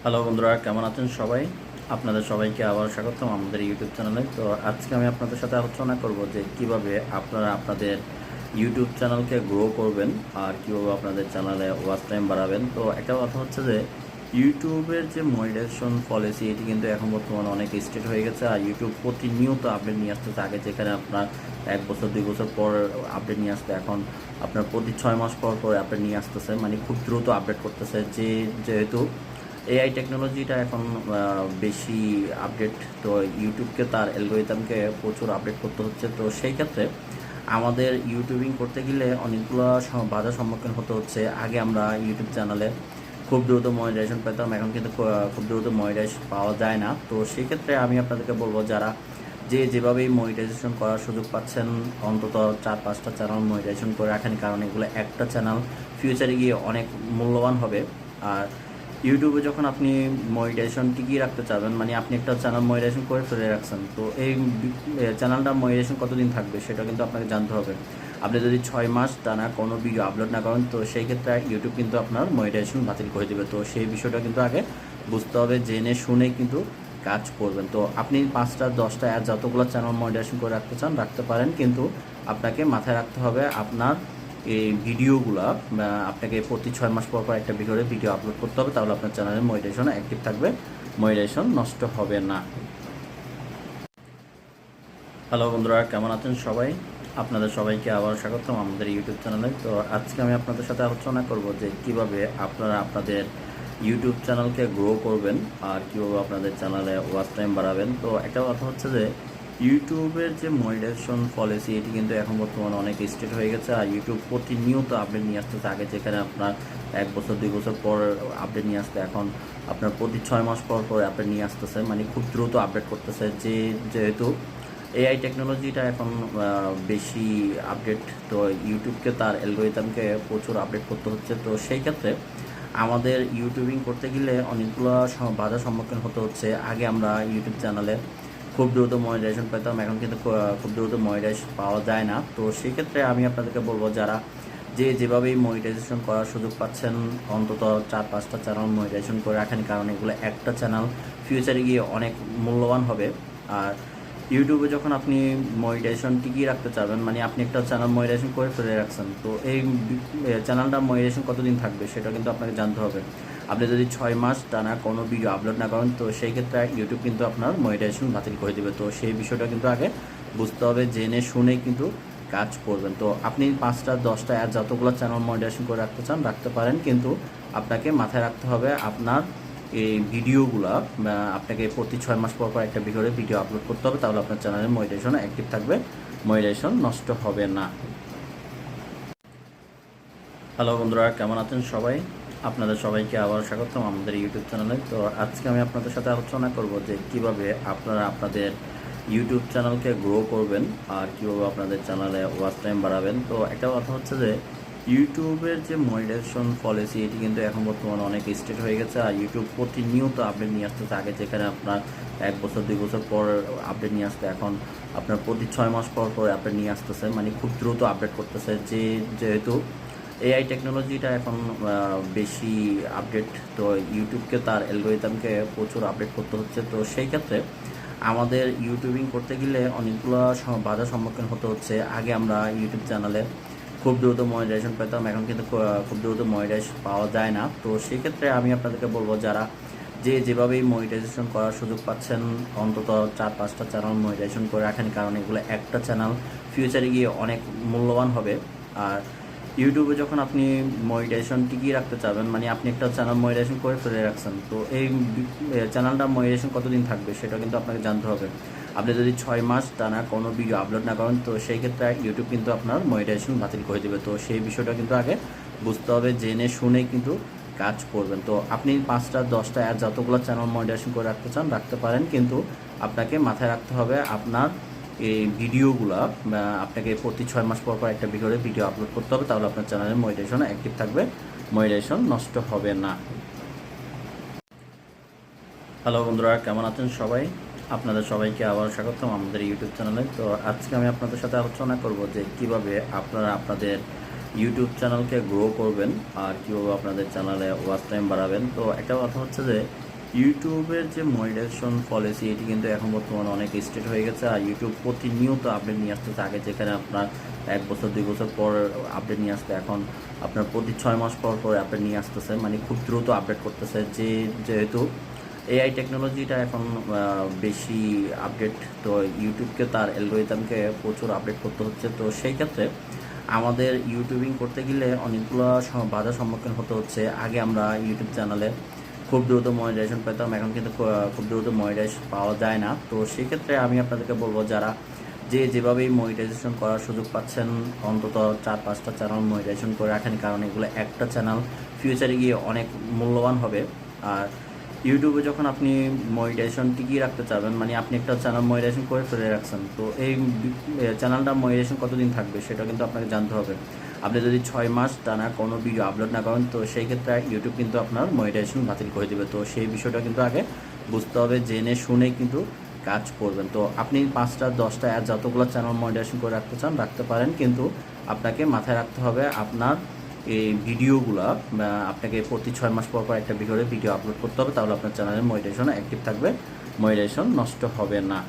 Hello বন্ধুরা, কেমন আছেন সবাই? আপনাদের সবাইকে আবার স্বাগতম আমাদের ইউটিউব চ্যানেলে। তো আজকে আমি আপনাদের সাথে আলোচনা করব যে কিভাবে আপনারা আপনাদের ইউটিউব চ্যানেলকে গ্রো করবেন আর কিভাবে আপনাদের চ্যানেলে ওয়াচ টাইম বাড়াবেন। তো একটা কথা হচ্ছে যে ইউটিউবের যে মনিটাইজেশন পলিসি এটি কিন্তু এখন বর্তমানে অনেক স্ট্রিক্ট হয়ে গেছে। আর ইউটিউব প্রতিনিয়ত আপডেট নিয়ে আসতেছে। আগে যেখানে আপনার 1 বছর 2 বছর পর আপডেট নিয়ে আসতে, এখন আপনার প্রতি 6 মাস পর পর আপডেট নিয়ে আসতেছে, মানে খুব দ্রুত আপডেট করতেছে। যেহেতু এআই টেকনোলজিটা এখন বেশি আপডেট, তো ইউটিউবকে তার অ্যালগরিদমকে প্রচুর আপডেট করতে হচ্ছে। তো সেই ক্ষেত্রে আমাদের ইউটিউবিং করতে গেলে অনেকগুলো বাধার সম্মুখীন হতে হচ্ছে। আগে আমরা ইউটিউব চ্যানেলে খুব দ্রুত মনিটাইজেশন পেতাম, এখন কিন্তু খুব দ্রুত মনিটাইজেশন পাওয়া যায় না। তো সেই ক্ষেত্রে আমি আপনাদেরকে বলবো, যারা যেভাবেই মনিটাইজেশন করার সুযোগ পাচ্ছেন, অন্তত 4-5টা চ্যানেল মনিটাইজেশন করে রাখেন, কারণ এগুলো একটা চ্যানেল ফিউচারে গিয়ে অনেক মূল্যবান হবে। আর ইউটিউবে যখন আপনি মনিটাইজেশন টিকিয়ে রাখতে চাবেন, মানে আপনি একটা চ্যানেল মনিটাইজেশন করে ফেলে রাখছেন, তো এই চ্যানেলটা মনিটাইজেশন কতদিন থাকবে সেটা কিন্তু আপনাকে জানতে হবে। আপনি যদি 6 মাস টানা কোনো ভিডিও আপলোড না করেন, তো সেই ক্ষেত্রে ইউটিউব কিন্তু আপনার মনিটাইজেশন বাতিল করে দেবে। তো সেই বিষয়টা কিন্তু আগে বুঝতে হবে, জেনে শুনে কিন্তু কাজ করবেন। তো আপনি 5টা 10টা যতগুলো চ্যানেল মনিটাইজেশন করে রাখতে চান রাখতে পারেন, কিন্তু আপনাকে মাথায় রাখতে হবে আপনার এই ভিডিওগুলো আপনাকে প্রতি 6 মাস পর পর একটা ভিডিও আপলোড করতে হবে, তাহলে আপনার চ্যানেলের মনিটাইজেশন অ্যাক্টিভ থাকবে, মনিটাইজেশন নষ্ট হবে না। হ্যালো বন্ধুরা, কেমন আছেন সবাই? আপনাদের সবাইকে আবার স্বাগতম আমাদের ইউটিউব চ্যানেলে। তো আজকে আমি আপনাদের সাথে আলোচনা করব যে কিভাবে আপনারা আপনাদের ইউটিউব চ্যানেলকে গ্রো করবেন আর কিভাবে আপনাদের চ্যানেলে ওয়াচ টাইম বাড়াবেন। তো একটা কথা হচ্ছে যে ইউটিউবের যে মনিটাইজেশন পলিসি এটি কিন্তু এখন বর্তমানে অনেক স্ট্রিক্ট হয়ে গেছে। আর ইউটিউব প্রতিনিয়ত আপডেট নিয়ে আসতেছে। আগে যেখানে আপনার 1 বছর 2 বছর পর আপডেট নিয়ে আসতে, এখন আপনার প্রতি 6 মাস পর পর আপডেট নিয়ে আসতেছে, মানে খুব দ্রুত আপডেট করতেছে। যেহেতু এআই টেকনোলজিটা এখন বেশি আপডেট, তো ইউটিউবকে তার অ্যালগরিদমকে প্রচুর আপডেট করতে হচ্ছে। তো সেই ক্ষেত্রে আমাদের ইউটিউবিং করতে গেলে অনেকগুলো বাধার সম্মুখীন হতে হচ্ছে। আগে আমরা ইউটিউব চ্যানেলে খুব দ্রুত মনিটাইজেশন পেতাম, এখন কিন্তু খুব দ্রুত মনিটাইজেশন পাওয়া যায় না। তো সেই ক্ষেত্রে আমি আপনাদেরকে বলবো, যারা যেভাবেই মনিটাইজেশন করার সুযোগ পাচ্ছেন, অন্তত 4-5টা চ্যানেল মনিটাইজেশন করে রাখেন, কারণ এগুলো একটা চ্যানেল ফিউচারে গিয়ে অনেক মূল্যবান হবে। আর ইউটিউবে যখন আপনি মনিটাইজেশন টিকিয়ে রাখতে চাবেন, মানে আপনি একটা চ্যানেল মনিটাইজেশন করে ফেলে রাখছেন, তো এই চ্যানেলটা মনিটাইজেশন কতদিন থাকবে সেটা কিন্তু আপনাকে জানতে হবে। আপনি যদি 6 মাস টানা কোনো ভিডিও আপলোড না করেন, তো সেই ক্ষেত্রে ইউটিউব কিন্তু আপনার মনিটাইজেশন বাতিল করে দেবে। তো সেই বিষয়টা কিন্তু আগে বুঝতে হবে, জেনে শুনে কিন্তু কাজ করবেন। তো আপনি 5টা 10টা যতগুলো চ্যানেল মনিটাইজেশন করে রাখতে চান রাখতে পারেন, কিন্তু আপনাকে মাথায় রাখতে হবে আপনার এই ভিডিওগুলো আপনাকে প্রতি 6 মাস পর পর একটা ভিডিও আপলোড করতে হবে, তাহলে আপনার চ্যানেলের মনিটাইজেশন অ্যাক্টিভ থাকবে, মনিটাইজেশন নষ্ট হবে না। হ্যালো বন্ধুরা, কেমন আছেন সবাই? আপনাদের সবাইকে আবার স্বাগতম আমাদের ইউটিউব চ্যানেলে। তো আজকে আমি আপনাদের সাথে আলোচনা করব যে কিভাবে আপনারা আপনাদের ইউটিউব চ্যানেলকে গ্রো করবেন আর কিভাবে আপনাদের চ্যানেলে ওয়াচ টাইম বাড়াবেন। তো একটা কথা হচ্ছে যে ইউটিউবের যে মনিটাইজেশন পলিসি এটি কিন্তু এখন বর্তমানে অনেক স্ট্রিক্ট হয়ে গেছে। আর ইউটিউব প্রতিনিয়ত আপডেট নিয়ে আসতেছে। আগে যেখানে আপনার 1 বছর 2 বছর পর আপডেট নিয়ে আসতে, এখন আপনার প্রতি 6 মাস পর পর আপডেট নিয়ে আসতেছে, মানে খুব দ্রুত আপডেট করতেছে। যেহেতু এআই টেকনোলজিটা এখন বেশি আপডেট, তো ইউটিউবকে তার অ্যালগরিদমকে প্রচুর আপডেট করতে হচ্ছে। তো সেই ক্ষেত্রে আমাদের ইউটিউবিং করতে গেলে অনেকগুলো বাধার সম্মুখীন হতে হচ্ছে। আগে আমরা ইউটিউব চ্যানেলে খুব দ্রুত মনিটাইজেশন পেতাম, এখন কিন্তু খুব দ্রুত মনিটাইজেশন পাওয়া যায় না। তো সেই ক্ষেত্রে আমি আপনাদেরকে বলবো, যারা যেভাবেই মনিটাইজেশন করার সুযোগ পাচ্ছেন, অন্তত 4-5টা চ্যানেল মনিটাইজেশন করে রাখেন, কারণ এগুলো একটা চ্যানেল ফিউচারে গিয়ে অনেক মূল্যবান হবে। আর ইউটিউবে যখন আপনি মনিটাইজেশন টিকিয়ে রাখতে চাবেন, মানে আপনি একটা চ্যানেল মনিটাইজেশন করে ফেলে রাখছেন, তো এই চ্যানেলটা মনিটাইজেশন কতদিন থাকবে সেটা কিন্তু আপনাকে জানতে হবে। আপনি যদি 6 মাস টানা কোনো ভিডিও আপলোড না করেন, তো সেই ক্ষেত্রে ইউটিউব কিন্তু আপনার মনিটাইজেশন বাতিল করে দেবে। তো সেই বিষয়টা কিন্তু আগে বুঝতে হবে, জেনে শুনে কিন্তু কাজ করবেন। তো আপনি 5টা 10টা যতগুলো চ্যানেল মনিটাইজেশন করে রাখতে চান রাখতে পারেন, কিন্তু আপনাকে মাথায় রাখতে হবে আপনার এই ভিডিওগুলো আপনাকে প্রতি 6 মাস পর পর একটা ভিডিও আপলোড করতে হবে, তাহলে আপনার চ্যানেলের মনিটাইজেশন অ্যাক্টিভ থাকবে, মনিটাইজেশন নষ্ট হবে না। হ্যালো বন্ধুরা, কেমন আছেন সবাই? আপনাদের সবাইকে আবার স্বাগতম আমাদের ইউটিউব চ্যানেলে। তো আজকে আমি আপনাদের সাথে আলোচনা করব যে কিভাবে আপনারা আপনাদের ইউটিউব চ্যানেলকে গ্রো করবেন আর কিভাবে আপনাদের চ্যানেলে ওয়াচ টাইম বাড়াবেন। তো একটা কথা হচ্ছে যে ইউটিউবের যে মনিটাইজেশন পলিসি এটি কিন্তু এখন বর্তমানে অনেক স্ট্রিক্ট হয়ে গেছে। আর ইউটিউব প্রতিনিয়ত আপডেট নিয়ে আসতেছে। আগে যেখানে আপনার 1 বছর 2 বছর পর আপডেট নিয়ে আসতে, এখন আপনার প্রতি 6 মাস পর পর আপডেট নিয়ে আসতেছে, মানে খুব দ্রুত আপডেট করতেছে। যেহেতু এআই টেকনোলজিটা এখন বেশি আপডেট, তো ইউটিউবকে তার অ্যালগোরিদমকে প্রচুর আপডেট করতে হচ্ছে। তো সেই ক্ষেত্রে আমাদের ইউটিউবিং করতে গেলে অনেকগুলো বাধার সম্মুখীন হতে হচ্ছে। আগে আমরা ইউটিউব চ্যানেলে খুব দ্রুত মনিটাইজেশন পেতাম, এখন কিন্তু খুব দ্রুত মনিটাইজেশন পাওয়া যায় না। তো সেক্ষেত্রে আমি আপনাদেরকে বলবো, যারা যেভাবেই মনিটাইজেশন করার সুযোগ পাচ্ছেন, অন্তত 4-5টা চ্যানেল মনিটাইজেশন করে রাখেন, কারণ এগুলো একটা চ্যানেল ফিউচারে গিয়ে অনেক মূল্যবান হবে। আর ইউটিউবে যখন আপনি মনিটাইজেশন টিকিয়ে রাখতে চাবেন, মানে আপনি একটা চ্যানেল মনিটাইজেশন করে ফেলে রাখছেন, তো এই চ্যানেলটা মনিটাইজেশন কতদিন থাকবে সেটা কিন্তু আপনাকে জানতে হবে। আপনি যদি 6 মাস টানা কোনো ভিডিও আপলোড না করেন, তো সেই ক্ষেত্রে ইউটিউব কিন্তু আপনার মনিটাইজেশন বাতিল করে দেবে। তো সেই বিষয়টা কিন্তু আগে বুঝতে হবে, জেনে শুনে কিন্তু কাজ করবেন। তো আপনি 5টা 10টা যতগুলো চ্যানেল মনিটাইজেশন করে রাখতে চান রাখতে পারেন, কিন্তু আপনাকে মাথায় রাখতে হবে আপনার এই ভিডিওগুলো আপনাকে প্রতি 6 মাস পর পর একটা ভিডিও আপলোড করতে হবে, তাহলে আপনার চ্যানেলের মনিটাইজেশন অ্যাক্টিভ থাকবে, মনিটাইজেশন নষ্ট হবে না।